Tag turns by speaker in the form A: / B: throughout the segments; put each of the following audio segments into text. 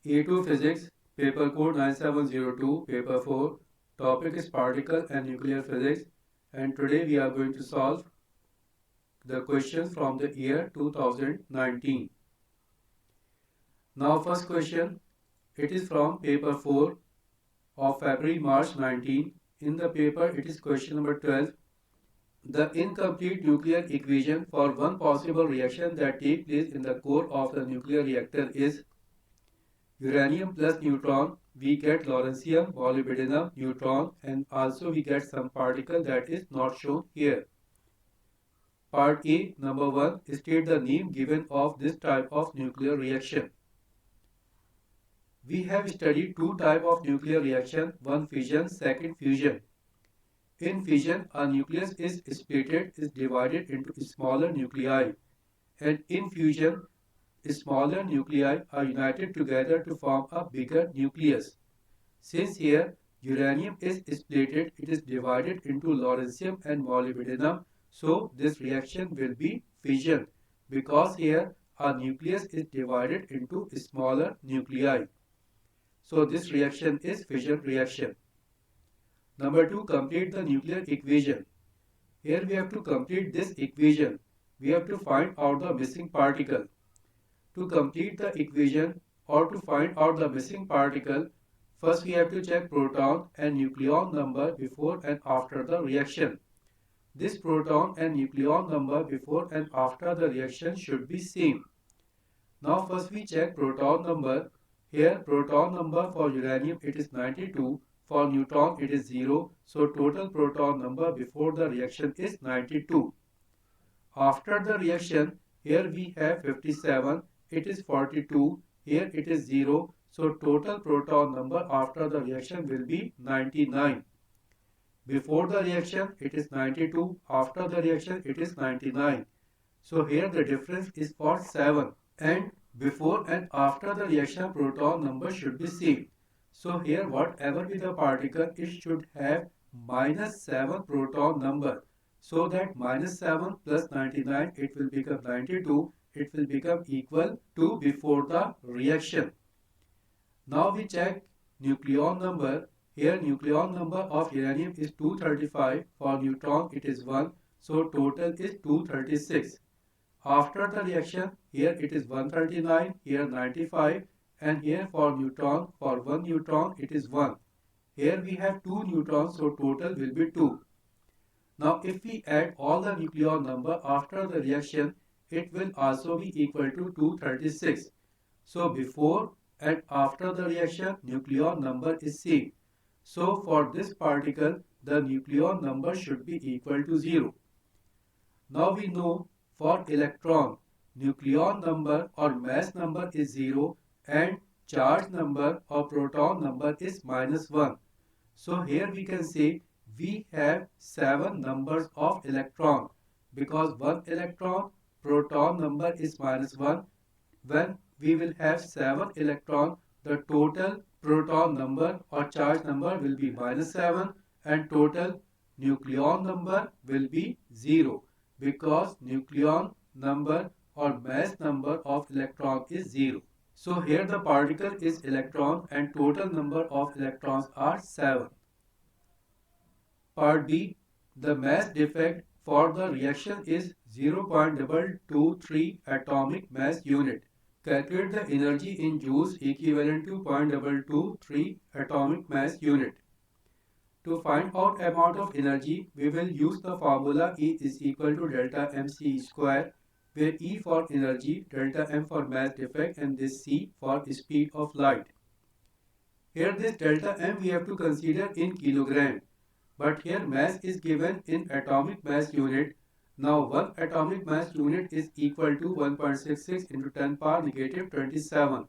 A: E2 Physics, paper code 9702, paper 4. Topic is particle and nuclear physics, and today we are going to solve the questions from the year 2019. Now first question, it is from paper 4 of February March 19. In the paper it is question number 12. The incomplete nuclear equation for one possible reaction that takes place in the core of the nuclear reactor is uranium plus neutron, we get lawrencium, molybdenum, neutron, and also we get some particle that is not shown here. Part A, number 1, state the name given of this type of nuclear reaction. We have studied two types of nuclear reaction, one fission, second fusion. In fission, a nucleus is splitted, is divided into smaller nuclei, and in fusion, smaller nuclei are united together to form a bigger nucleus. Since here uranium is splitted, it is divided into lawrencium and molybdenum, so this reaction will be fission because here a nucleus is divided into smaller nuclei. So this reaction is fission reaction. Number 2, complete the nuclear equation. Here we have to complete this equation. We have to find out the missing particle. To complete the equation or to find out the missing particle, first we have to check proton and nucleon number before and after the reaction. This proton and nucleon number before and after the reaction should be same. Now first we check proton number. Here proton number for uranium it is 92, for neutron it is 0, so total proton number before the reaction is 92. After the reaction, here we have 57, it is 42, here it is 0, so total proton number after the reaction will be 99. Before the reaction it is 92, after the reaction it is 99. So here the difference is for 7, and before and after the reaction proton number should be same. So here whatever be the particle, it should have minus 7 proton number. So that minus 7 plus 99, it will become 92. It will become equal to before the reaction. Now we check nucleon number. Here nucleon number of uranium is 235. For neutron it is 1. So total is 236. After the reaction, here it is 139, here 95, and here for neutron, for 1 neutron it is 1. Here we have 2 neutrons, so total will be 2. Now if we add all the nucleon number after the reaction, it will also be equal to 236. So before and after the reaction, nucleon number is same. So for this particle, the nucleon number should be equal to 0. Now we know for electron, nucleon number or mass number is 0 and charge number or proton number is minus 1. So here we can say we have 7 numbers of electron because 1 electron proton number is minus 1. When we will have 7 electron, the total proton number or charge number will be minus 7 and total nucleon number will be 0 because nucleon number or mass number of electron is 0. So here the particle is electron and total number of electrons are 7. Part B, the mass defect for the reaction is 0.223 atomic mass unit. Calculate the energy in joules equivalent to 0.223 atomic mass unit. To find out amount of energy, we will use the formula E is equal to delta mc square, where E for energy, delta m for mass defect, and this c for speed of light. Here this delta m we have to consider in kilogram, but here mass is given in atomic mass unit. Now 1 atomic mass unit is equal to 1.66 into 10 power negative 27.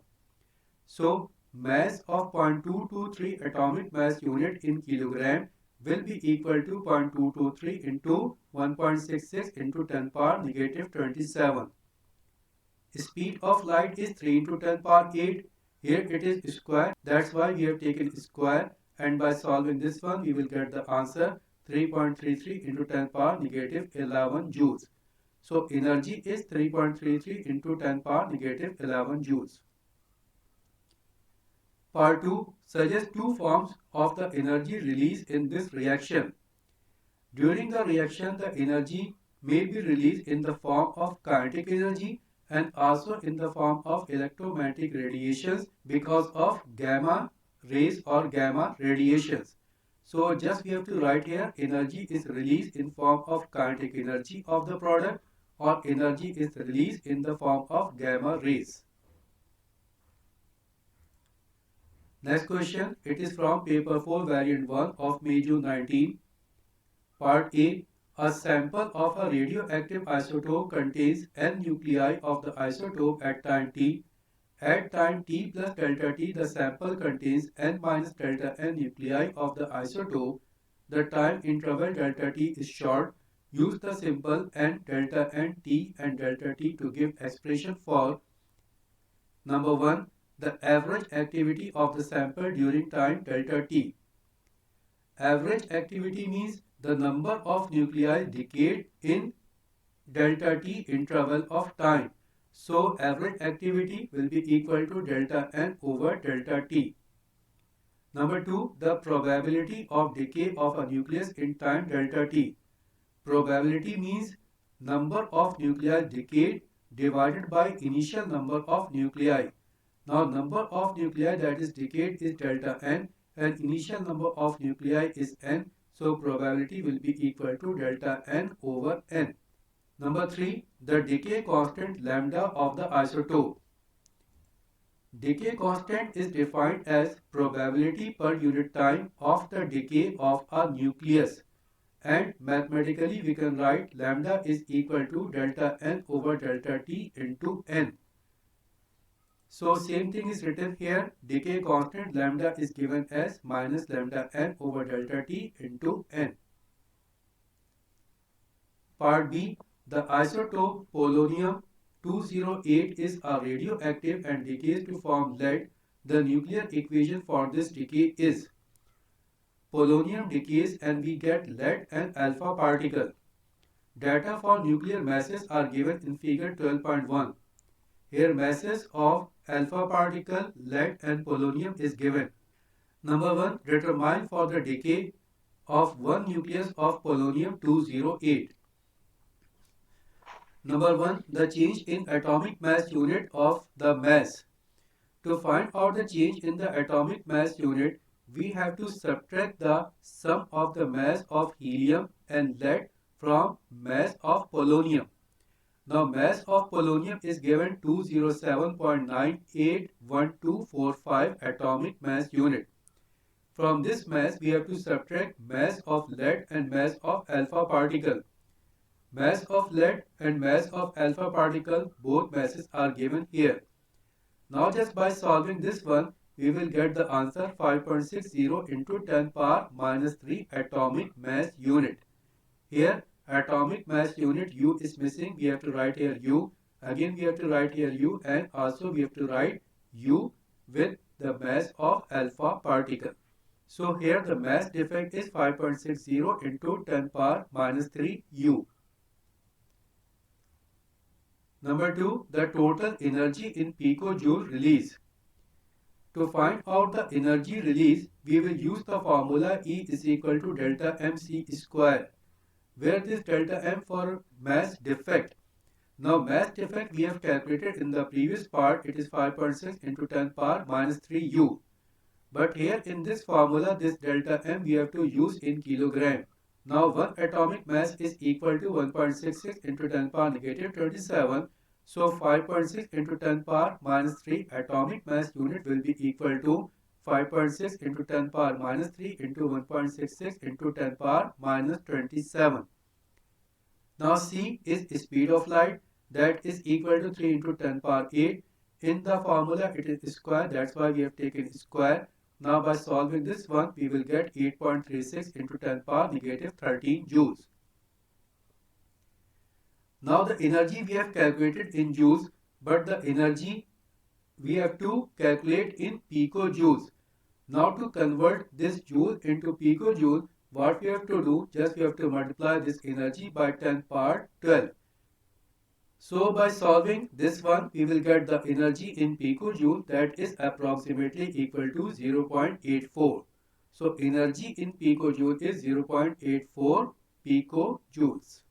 A: So mass of 0.223 atomic mass unit in kilogram will be equal to 0.223 into 1.66 into 10 power negative 27. Speed of light is 3 into 10 power 8. Here it is square. That's why we have taken square. And by solving this one, we will get the answer 3.33 into 10 power negative 11 joules. So energy is 3.33 into 10 power negative 11 joules. Part 2 suggests two forms of the energy release in this reaction. During the reaction, the energy may be released in the form of kinetic energy and also in the form of electromagnetic radiations because of gamma rays or gamma radiations. So just we have to write here energy is released in form of kinetic energy of the product or energy is released in the form of gamma rays. Next question, it is from paper 4 variant 1 of May June 19. Part A sample of a radioactive isotope contains n nuclei of the isotope at time t. At time t plus delta t, the sample contains n minus delta n nuclei of the isotope. The time interval delta t is short. Use the symbol n delta n t and delta t to give expression for number 1. The average activity of the sample during time delta t. Average activity means the number of nuclei decayed in delta t interval of time. So average activity will be equal to delta n over delta t. Number 2, the probability of decay of a nucleus in time delta t. Probability means number of nuclei decayed divided by initial number of nuclei. Now number of nuclei that is decayed is delta n and initial number of nuclei is n. So probability will be equal to delta n over n. Number 3, the decay constant lambda of the isotope. Decay constant is defined as probability per unit time of the decay of a nucleus. And mathematically we can write lambda is equal to delta n over delta t into n. So same thing is written here. Decay constant lambda is given as minus lambda n over delta t into n. Part B. The isotope polonium-208 is a radioactive and decays to form lead. The nuclear equation for this decay is polonium decays and we get lead and alpha particle. Data for nuclear masses are given in figure 12.1. Here masses of alpha particle, lead and polonium is given. Number 1. Determine for the decay of one nucleus of polonium-208. Number 1. The change in atomic mass unit of the mass. To find out the change in the atomic mass unit, we have to subtract the sum of the mass of helium and lead from mass of polonium. Now mass of polonium is given 207.981245 atomic mass unit. From this mass we have to subtract mass of lead and mass of alpha particle. Mass of lead and mass of alpha particle, both masses are given here. Now just by solving this one, we will get the answer 5.60 into 10 power minus 3 atomic mass unit. Here atomic mass unit U is missing. We have to write here U. Again we have to write here U and also we have to write U with the mass of alpha particle. So here the mass defect is 5.60 into 10 power minus 3 U. Number 2, the total energy in picojoule release. To find out the energy release, we will use the formula E is equal to delta mc square, where this delta m for mass defect. Now mass defect we have calculated in the previous part, it is 5.6 into 10 power minus 3 U. But here in this formula, this delta m we have to use in kilogram. Now one atomic mass is equal to 1.66 into 10 power negative 27. So 5.6 into 10 power minus 3 atomic mass unit will be equal to 5.6 into 10 power minus 3 into 1.66 into 10 power minus 27. Now C is speed of light, that is equal to 3 into 10 power 8. In the formula it is square, that's why we have taken square. Now by solving this one, we will get 8.36 into 10 power negative 13 joules. Now the energy we have calculated in joules, but the energy we have to calculate in picojoules. Now to convert this joule into picojoule, what we have to do, just we have to multiply this energy by 10 power 12. So by solving this one, we will get the energy in picojoule, that is approximately equal to 0.84. So energy in picojoule is 0.84 picojoules.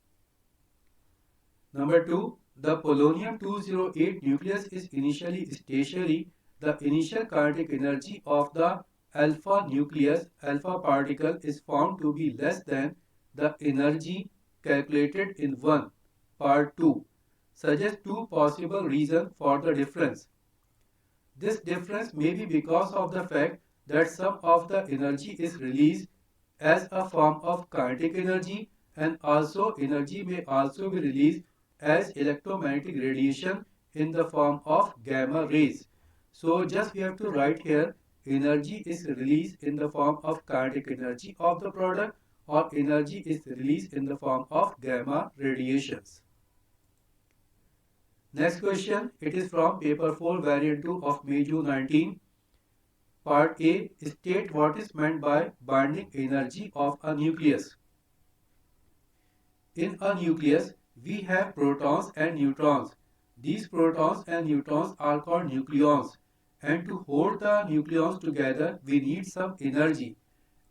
A: Number 2, the polonium-208 nucleus is initially stationary. The initial kinetic energy of the alpha nucleus, alpha particle, is found to be less than the energy calculated in 1. Part 2 suggests two possible reasons for the difference. This difference may be because of the fact that some of the energy is released as a form of kinetic energy, and also energy may also be released as electromagnetic radiation in the form of gamma rays. So just we have to write here, energy is released in the form of kinetic energy of the product, or energy is released in the form of gamma radiations. Next question, it is from paper 4 variant 2 of May June 19. Part A, state what is meant by binding energy of a nucleus. In a nucleus, we have protons and neutrons. These protons and neutrons are called nucleons. And to hold the nucleons together, we need some energy.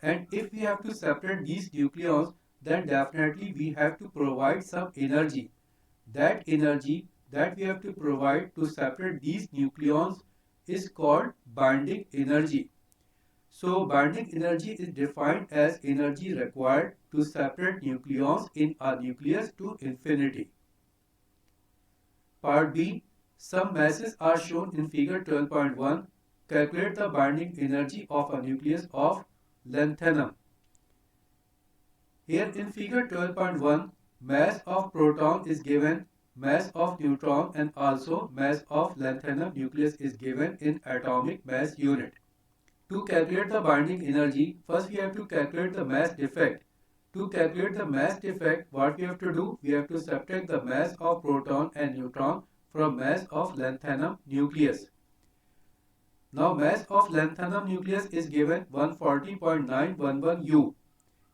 A: And if we have to separate these nucleons, then definitely we have to provide some energy. That energy that we have to provide to separate these nucleons is called binding energy. So binding energy is defined as energy required to separate nucleons in a nucleus to infinity. Part B, some masses are shown in figure 12.1. Calculate the binding energy of a nucleus of lanthanum. Here in figure 12.1, mass of proton is given, mass of neutron, and also mass of lanthanum nucleus is given in atomic mass unit. To calculate the binding energy, first we have to calculate the mass defect. To calculate the mass defect, what we have to do? We have to subtract the mass of proton and neutron from mass of lanthanum nucleus. Now mass of lanthanum nucleus is given 140.911 U.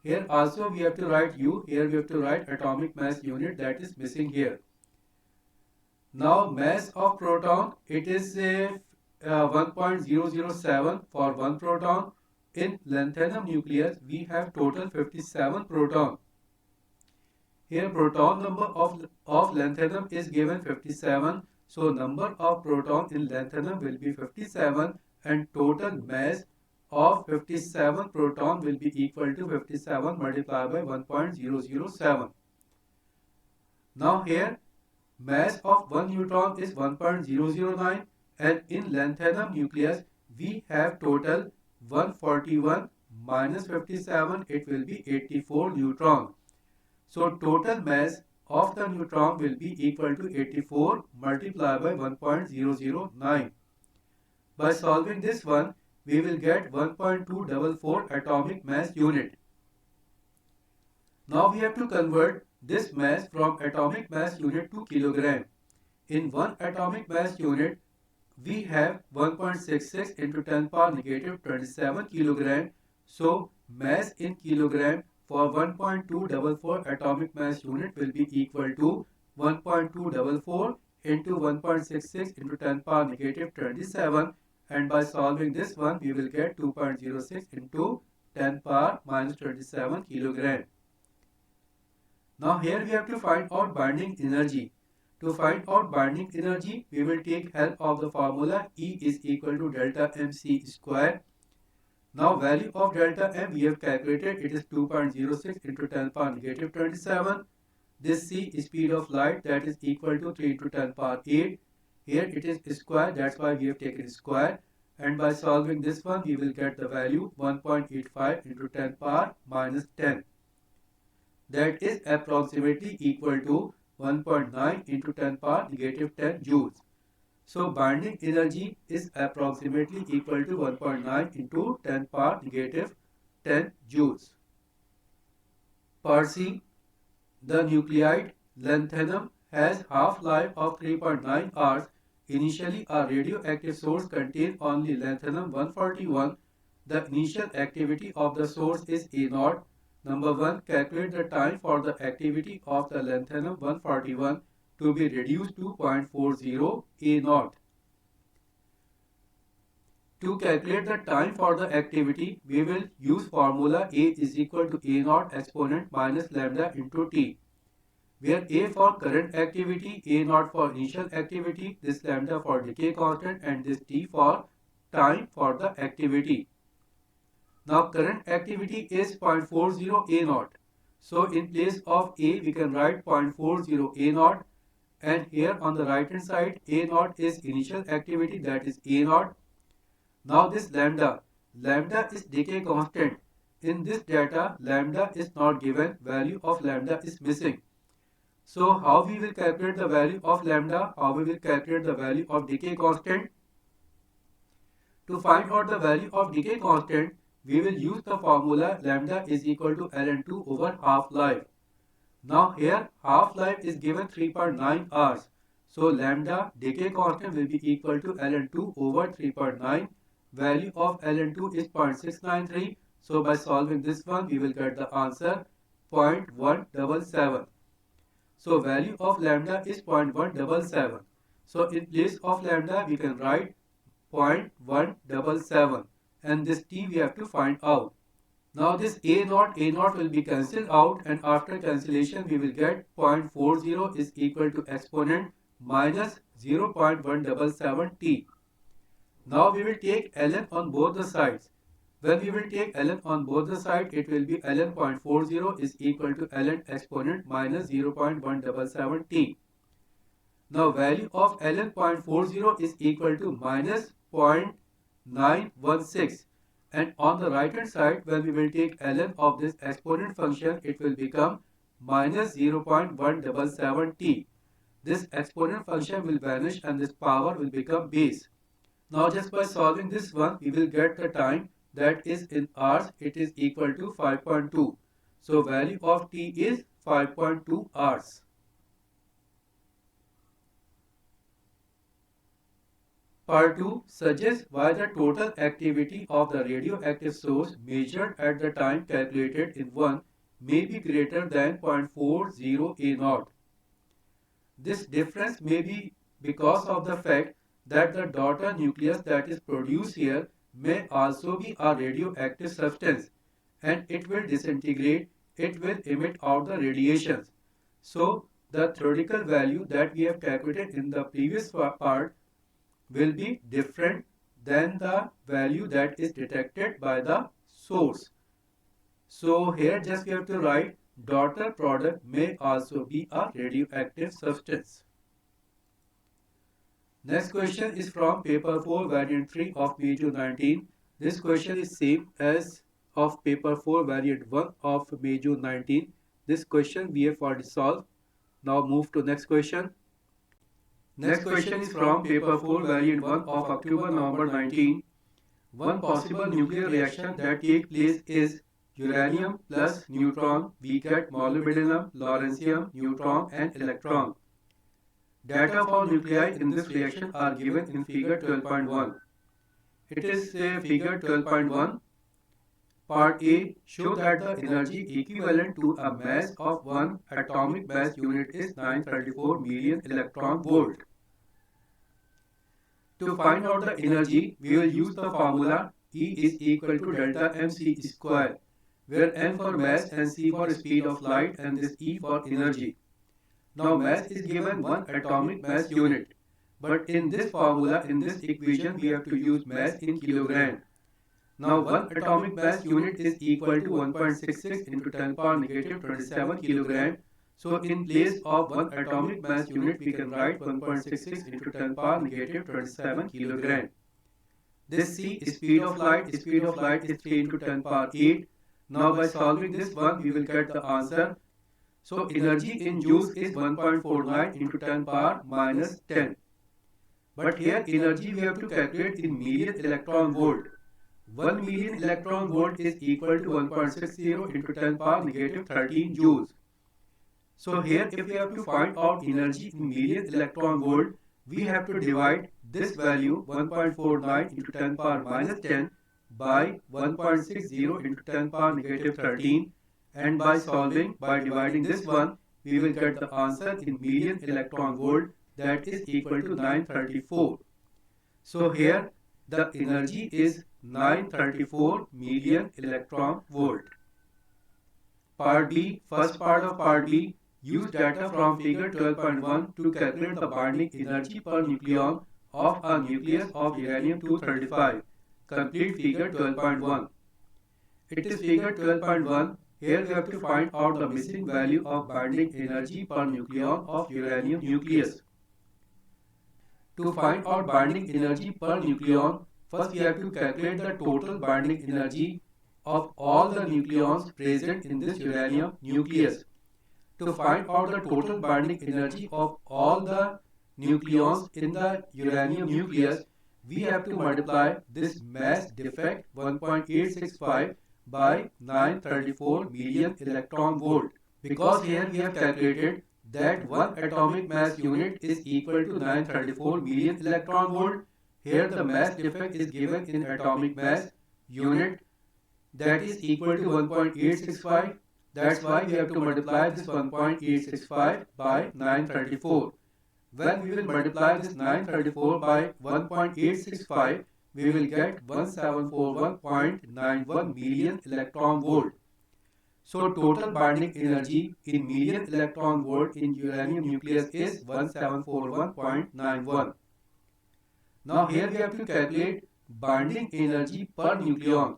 A: Here also we have to write U. Here we have to write atomic mass unit, that is missing here. Now mass of proton, it is 1.007 for one proton. In lanthanum nucleus, we have total 57 proton. Here proton number of lanthanum is given 57. So number of proton in lanthanum will be 57, and total mass of 57 proton will be equal to 57 multiplied by 1.007. Now here mass of 1 neutron is 1.009, and in lanthanum nucleus we have total 141 minus 57, it will be 84 neutron. So total mass of the neutron will be equal to 84 multiplied by 1.009. By solving this one, we will get 1.244 atomic mass unit. Now we have to convert this mass from atomic mass unit to kilogram. In one atomic mass unit, we have 1.66 into 10 power negative 27 kilogram. So mass in kilogram for 1.244 atomic mass unit will be equal to 1.244 into 1.66 into 10 power negative 27, and by solving this one we will get 2.06 into 10 power minus 27 kilogram. Now here we have to find out binding energy. To find out binding energy, we will take help of the formula E is equal to delta mc square. Now value of delta m we have calculated, it is 2.06 into 10 power negative 27. This c is speed of light, that is equal to 3 into 10 power 8. Here it is square, that's why we have taken square. And by solving this one, we will get the value 1.85 into 10 power minus 10. That is approximately equal to 1.9 into 10 power negative 10 joules. So binding energy is approximately equal to 1.9 into 10 power negative 10 joules. Part C, the nuclide lanthanum has half-life of 3.9 hours. Initially, a radioactive source contains only lanthanum 141. The initial activity of the source is A0. Number 1. Calculate the time for the activity of the lanthanum 141. to be reduced to 0.40 A naught. To calculate the time for the activity, we will use formula A is equal to A naught exponent minus lambda into T, where A for current activity, A naught for initial activity, this lambda for decay constant, and this T for time for the activity. Now current activity is 0.40 A naught. So in place of A we can write 0.40 A naught, and here on the right hand side A naught is initial activity, that is A naught. Now this lambda is decay constant. In this data lambda is not given, value of lambda is missing. So how we will calculate the value of lambda? How we will calculate the value of decay constant? To find out the value of decay constant, we will use the formula lambda is equal to ln2 over half-life. Now here half-life is given 3.9 hours. So lambda decay constant will be equal to ln2 over 3.9. Value of ln2 is 0.693. So by solving this one, we will get the answer 0.177. So value of lambda is 0.177. So in place of lambda, we can write 0.177, and this T we have to find out. Now this A naught will be cancelled out, and after cancellation we will get 0.40 is equal to exponent minus 0.177 T. Now we will take ln on both the sides. When we will take ln on both the sides, it will be ln 0.40 is equal to ln exponent minus 0.177 T. Now value of ln 0.40 is equal to minus 0.916, and on the right hand side when we will take ln of this exponent function, it will become minus 0.177 T. This exponent function will vanish and this power will become base. Now just by solving this one, we will get the time, that is in hours, it is equal to 5.2. So value of T is 5.2 hours. Part 2 suggests why the total activity of the radioactive source measured at the time calculated in 1 may be greater than 0.40 A naught. This difference may be because of the fact that the daughter nucleus that is produced here may also be a radioactive substance, and it will disintegrate, it will emit out the radiations. So the theoretical value that we have calculated in the previous part will be different than the value that is detected by the source. So here just we have to write daughter product may also be a radioactive substance. Next question is from paper 4 variant 3 of May 2019. This question is same as of paper 4 variant 1 of May 2019. This question we have already solved. Now move to next question. Next question is from paper 4 variant 1 of October-November 19. One possible nuclear reaction that takes place is uranium plus neutron. We get molybdenum, lawrencium, neutron and electron. Data for nuclei in this reaction are given in figure 12.1. It is figure 12.1. Part A show that the energy equivalent to a mass of one atomic mass unit is 934 million electron volt. To find out the energy, we will use the formula E is equal to delta mc square, where m for mass and c for speed of light and this E for energy. Now mass is given one atomic mass unit, but in this formula, in this equation, we have to use mass in kilogram. Now one atomic mass unit is equal to 1.66 into 10 power negative 27 kilogram. So in place of one atomic mass unit, we can write 1.66 into 10 power negative 27 kilogram. This C is speed of light is 3 into 10 power 8. Now by solving this one, we will get the answer. So energy in joules is 1.49 into 10 power minus 10. But here energy we have to calculate in million electron volt. 1 million electron volt is equal to 1.60 into 10 power negative 13 joules. So here if we have to find out energy in million electron volt, we have to divide this value 1.49 into 10 power minus 10 by 1.60 into 10 power negative 13, and by dividing this one, we will get the answer in million electron volt, that is equal to 934. So here the energy is 934 million electron volt. Part B, first part of part B, use data from figure 12.1 to calculate the bonding energy per nucleon of a nucleus of uranium-235. Complete figure 12.1. It is figure 12.1. Here we have to find out the missing value of bonding energy per nucleon of uranium nucleus. To find out bonding energy per nucleon, first we have to calculate the total bonding energy of all the nucleons present in this uranium nucleus. To find out the total bonding energy of all the nucleons in the uranium nucleus, we have to multiply this mass defect 1.865 by 934 million electron volt, because here we have calculated that one atomic mass unit is equal to 934 million electron volt. Here the mass defect is given in atomic mass unit, that is equal to 1.865. That's why we have to multiply this 1.865 by 934. When we will multiply this 934 by 1.865, we will get 1741.91 million electron volt. So total bonding energy in million electron volt in uranium nucleus is 1741.91. Now here we have to calculate bonding energy per nucleon,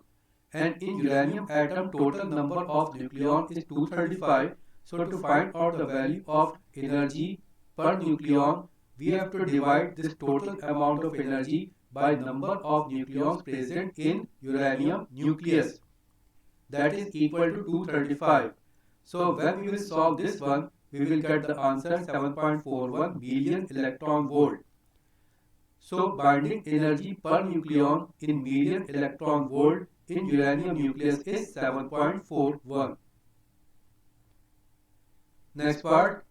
A: and in uranium atom total number of nucleon is 235. So to find out the value of energy per nucleon, we have to divide this total amount of energy by number of nucleons present in uranium nucleus, that is equal to 235. So when we will solve this one, we will get the answer 7.41 billion electron volt. So bonding energy per nucleon in million electron volt in uranium nucleus is 7.41. Next part,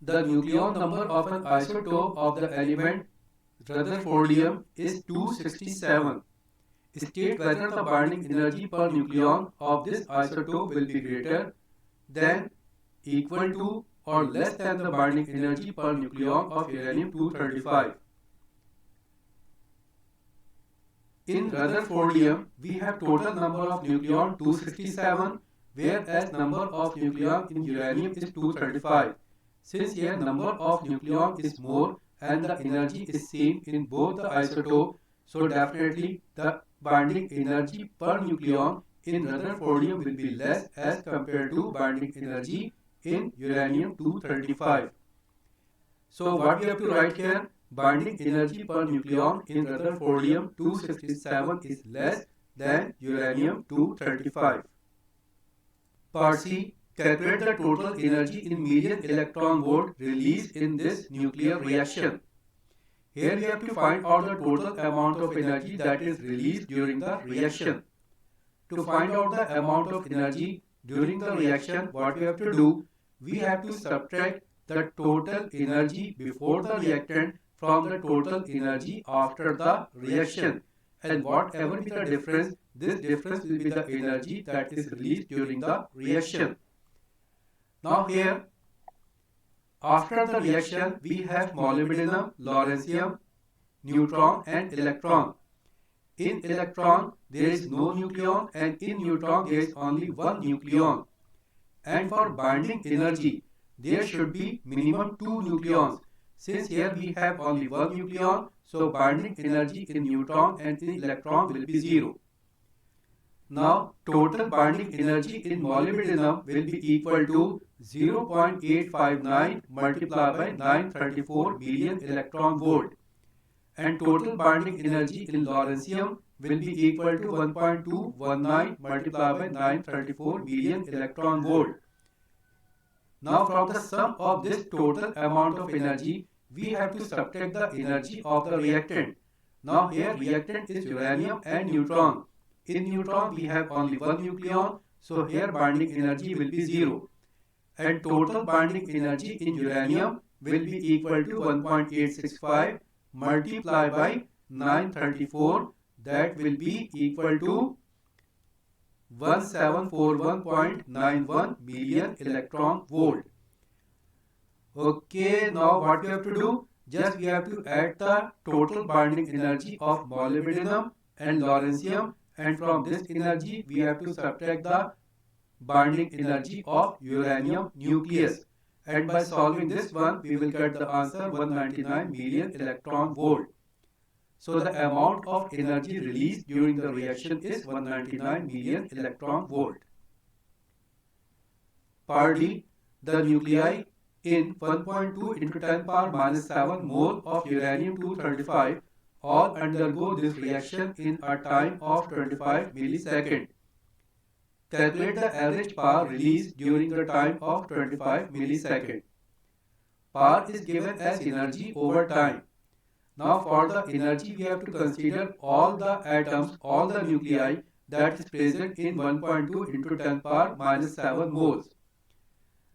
A: the nucleon number of an isotope of the element Rutherfordium is 267. State whether the bonding energy per nucleon of this isotope will be greater than, equal to, or less than the bonding energy per nucleon of uranium-235. In Rutherfordium, we have total number of nucleon 267, whereas number of nucleon in uranium is 235. Since here number of nucleon is more and the energy is same in both the isotope, so definitely the bonding energy per nucleon in Rutherfordium will be less as compared to bonding energy in uranium-235. So what we have to write here? Bonding energy per nucleon in Rutherfordium-267 is less than uranium-235. Part C. Calculate the total energy in million electron volt released in this nuclear reaction. Here we have to find out the total amount of energy that is released during the reaction. To find out the amount of energy during the reaction, what we have to do? We have to subtract the total energy before the reactant from the total energy after the reaction, and whatever be the difference, this difference will be the energy that is released during the reaction. Now here, after the reaction, we have molybdenum, lawrencium, neutron and electron. In electron, there is no nucleon, and in neutron, there is only one nucleon. And for bonding energy, there should be minimum 2 nucleons. Since here we have only one nucleon, so bonding energy in neutron and in electron will be 0. Now, total bonding energy in molybdenum will be equal to 0.859 multiplied by 934 billion electron volt. And total bonding energy in lawrencium will be equal to 1.219 multiplied by 934 billion electron volt. Now from the sum of this total amount of energy, we have to subtract the energy of the reactant. Now here reactant is uranium and neutron. In neutron we have only one nucleon, so here bonding energy will be 0. And total bonding energy in uranium will be equal to 1.865 multiplied by 934, that will be equal to 1741.91 million electron volt. Okay, now what we have to do? Just we have to add the total binding energy of molybdenum and lawrencium, and from this energy we have to subtract the binding energy of uranium nucleus. And by solving this one, we will get the answer 199 million electron volt. So the amount of energy released during the reaction is 199 million electron volt. Part D, the nuclei in 1.2 into 10 power minus 7 mole of uranium-235 all undergo this reaction in a time of 25 milliseconds. Calculate the average power released during the time of 25 milliseconds. Power is given as energy over time. Now for the energy we have to consider all the atoms, all the nuclei that is present in 1.2 into 10 power minus 7 moles.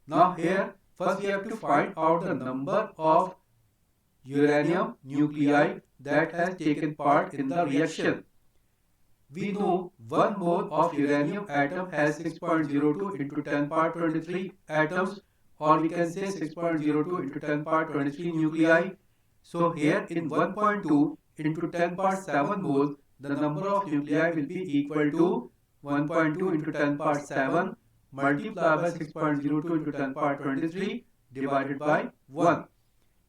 A: Now here first we have to find out the number of uranium nuclei that has taken part in the reaction. We know 1 mole of uranium atom has 6.02 into 10 power 23 atoms, or we can say 6.02 into 10 power 23 nuclei. So here in 1.2 into 10 power 7 moles, the number of nuclei will be equal to 1.2 into 10 power 7 multiplied by 6.02 into 10 power 23 divided by 1.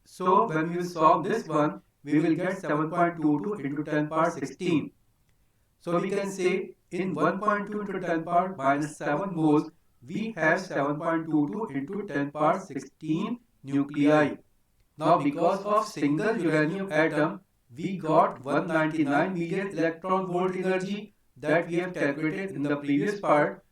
A: So when we solve this one, we will get 7.22 into 10 power 16. So we can say in 1.2 into 10 power minus 7 moles, we have 7.22 into 10 power 16 nuclei. Now because of single uranium atom, we got 199 million electron volt energy that we have calculated in the previous part.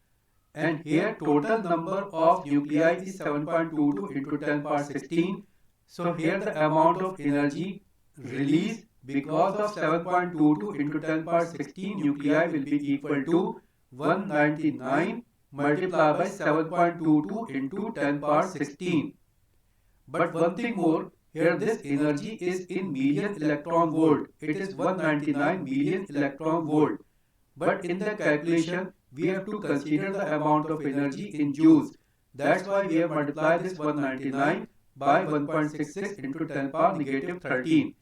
A: And here total number of nuclei is 7.22 into 10 power 16. So here the amount of energy released because of 7.22 into 10 power 16 nuclei will be equal to 199 multiplied by 7.22 into 10 power 16. But one thing more, here this energy is in million electron volt. It is 199 million electron volt. But in the calculation, we have to consider the amount of energy in joules. That's why we have multiplied this 199 by 1.66 into 10 power negative 13.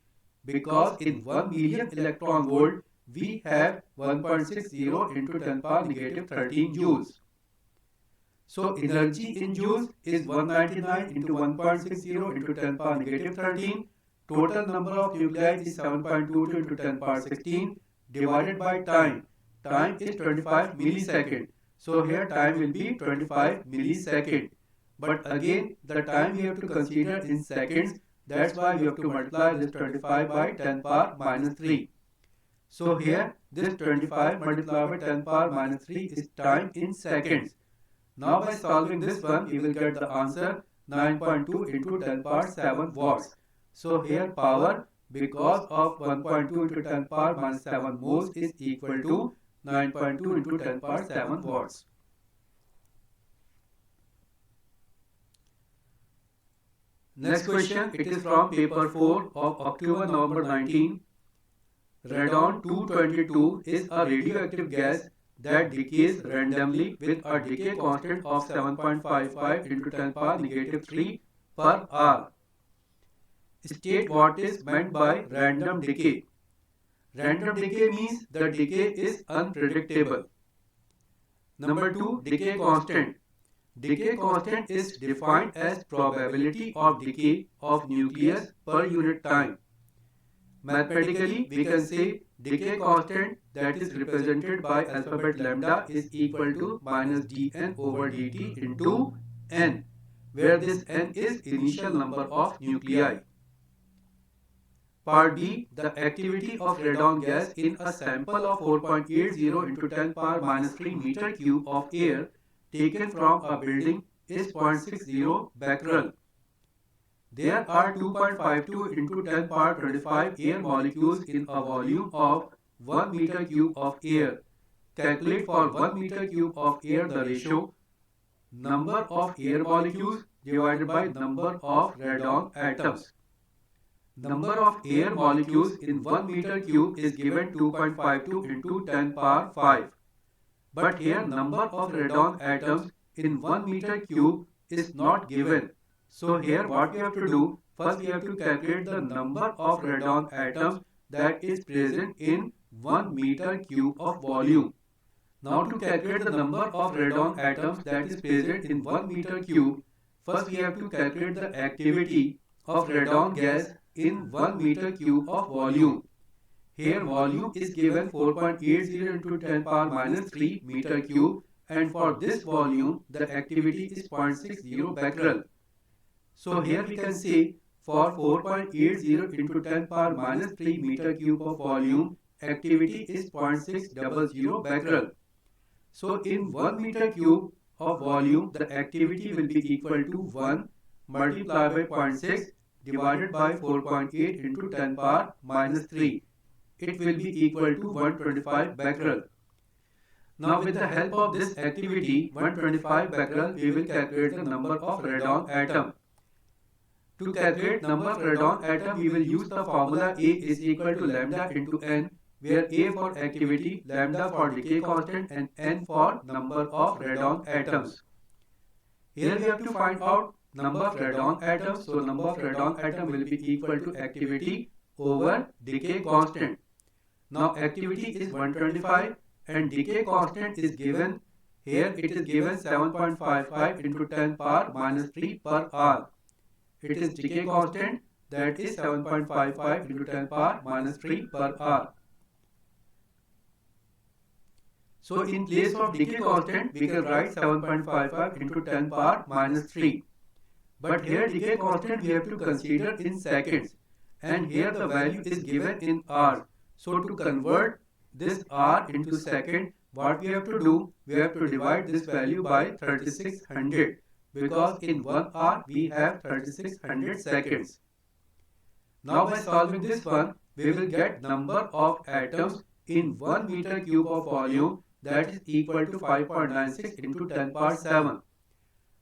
A: Because in 1 million electron volt, we have 1.60 into 10 power negative 13 joules. So energy in joules is 199 into 1.60 into 10 power negative 13. Total number of nuclei is 7.22 into 10 power 16 divided by time. Time is 25 millisecond. So here time will be 25 millisecond. But again the time we have to consider in seconds. That's why we have to multiply this 25 by 10 power minus 3. So here this 25 multiplied by 10 power minus 3 is time in seconds. Now by solving this one, we will get the answer 9.2 into 10 power 7 watts. So here power because of 1.2 into 10 power minus 7 moles is equal to 9.2 into 10 power 7 watts. Next question, it is from paper 4 of October November 19. Radon-222 is a radioactive gas that decays randomly with a decay constant of 7.55 into 10 power negative 3 per hour. State what is meant by random decay. Random decay means the decay is unpredictable. Number 2, decay constant. Decay constant is defined as probability of decay of nucleus per unit time. Mathematically, we can say decay constant that is represented by alphabet lambda is equal to minus dn over dt into n, where this n is initial number of nuclei. Part B, the activity of radon gas in a sample of 4.80 into 10 power minus 3 meter cube of air taken from a building is 0.60 becquerel. There are 2.52 into 10 power 25 air molecules in a volume of 1 meter cube of air. Calculate for 1 meter cube of air the ratio number of air molecules divided by number of radon atoms. Number of air molecules in 1 meter cube is given 2.52 into 10 power 5. But here number of radon atoms in 1 meter cube is not given. So here what we have to do, first we have to calculate the number of radon atoms that is present in 1 meter cube of volume. Now to calculate the number of radon atoms that is present in 1 meter cube, first we have to calculate the activity of radon gas in 1 meter cube of volume. Here volume is given 4.80 into 10 power minus 3 meter cube, and for this volume the activity is 0.60 becquerel. So here we can see for 4.80 into 10 power minus 3 meter cube of volume, activity is 0.600 becquerel. So in 1 meter cube of volume, the activity will be equal to 1 multiplied by 0.6 divided by 4.8 into 10 power minus 3. It will be equal to 125 becquerel. Now with the help of this activity 125 becquerel, we will calculate the number of radon atom. To calculate number of radon atom, we will use the formula A is equal to lambda into N, where A for activity, lambda for decay constant, and N for number of radon atoms. Here we have to find out number of radon atoms. So number of radon atom will be equal to activity over decay constant. Now activity is 125 and decay constant is given. Here it is given 7.55 into 10 power minus 3 per hour. It is decay constant, that is 7.55 into 10 power minus 3 per hour. So in place of decay constant, we can write 7.55 into 10 power minus 3. But here decay constant we have to consider in seconds, and here the value is given in hours. So to convert this hour into second, what we have to do, we have to divide this value by 3600. Because in 1 hour we have 3600 seconds. Now by solving this one, we will get number of atoms in 1 meter cube of volume, that is equal to 5.96 into 10 power 7.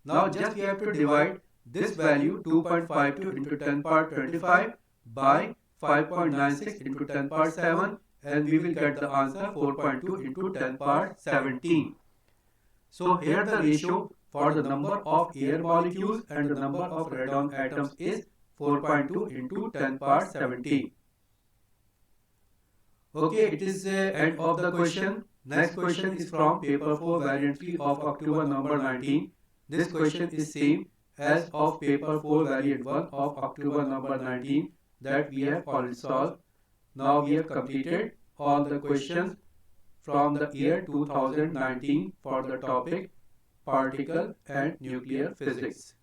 A: Now just we have to divide this value 2.52 into 10 power 25 by 5.96 into 10 power 7, and we will get the answer 4.2 into 10 power 17. So here the ratio for the number of air molecules and the number of radon atoms is 4.2 into 10 power 17. Okay, it is the end of the question. Next question is from paper 4 variant 3 of October number 19. This question is same as of paper 4 variant 1 of October number 19 that we have already solved. Now we have completed all the questions from the year 2019 for the topic particle and nuclear physics.